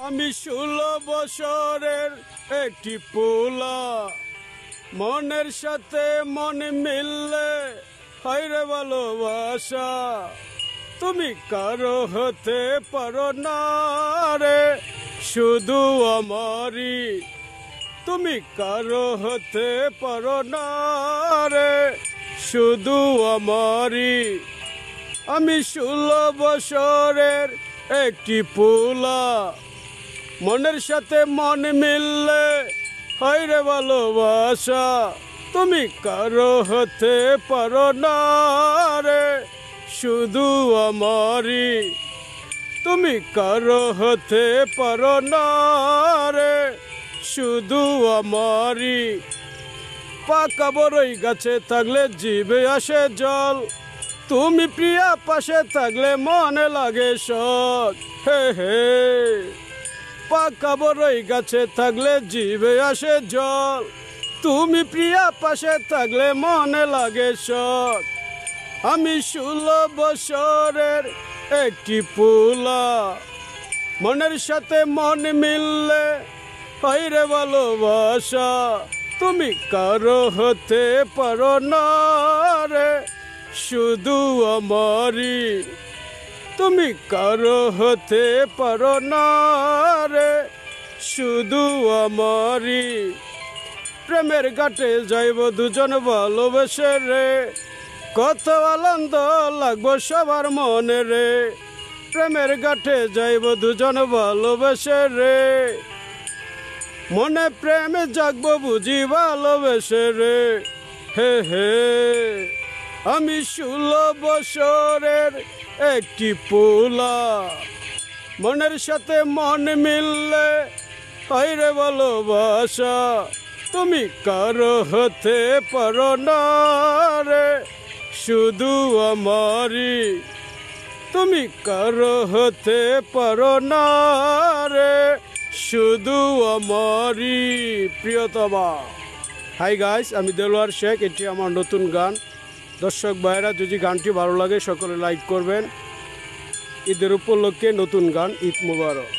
আমি 16 বছরের একটি পোলা, মনের সাথে মন মিললে হয় রে ভালোবাসা। তুমি কারো হতে পারো না রে, শুধু আমারই। তুমি কারো হতে পারো না রে, শুধু আমারই। আমি 16 বছরের একটি পোলা, মনের সাথে মন মিললে হয় রে ভালোবাসা। তুমি কারো হতে পারো না রে, শুধু আমারই। তুমি কারো হতে পারো না রে, শুধু আমারই। পাকা বড়ই গাছে থাকলে জিভে আসে জল, তুমি প্রিয়া পাশে থাকলে মনে লাগে শখ। হে হে, পাকা বড়ই গাছে থাকলে জিভে আসে জল, তুমি প্রিয়া পাশে থাকলে মনে লাগে শখ। আমি 16 বছরের একটি পোলা, মনের সাথে মন মিললে হয় রে ভালোবাসা। তুমি কারো হতে পারো না রে, শুধু আমারই। তুমি কারো হতে পারো না রে, শুধু আমারই। প্রেমের ঘাটে যাইব দুজন ভালোবেসে রে, কত আনন্দ লাগবো সবার মনে রে। প্রেমের ঘাটে যাইব দুজন ভালোবেসে রে, মনে প্রেমে জাগবো বুঝি ভালোবেসে রে। হে হে, আমি 16 বছরের একটি পোলা, মনের সাথে মন মিললে হয় রে ভালোবাসা। তুমি কারো হতে পারো না রে, শুধু আমারই। তুমি কারো হতে পারো না রে, শুধু আমারই। প্রিয়তমা। হাই গাইস, আমি দেলোয়ার শেখ। এটি আমার নতুন গান। দর্শক ভাইরা, যদি গানটি ভালো লাগে সকলে লাইক করবেন। ঈদের উপলক্ষে নতুন গান। ঈদ মোবারক।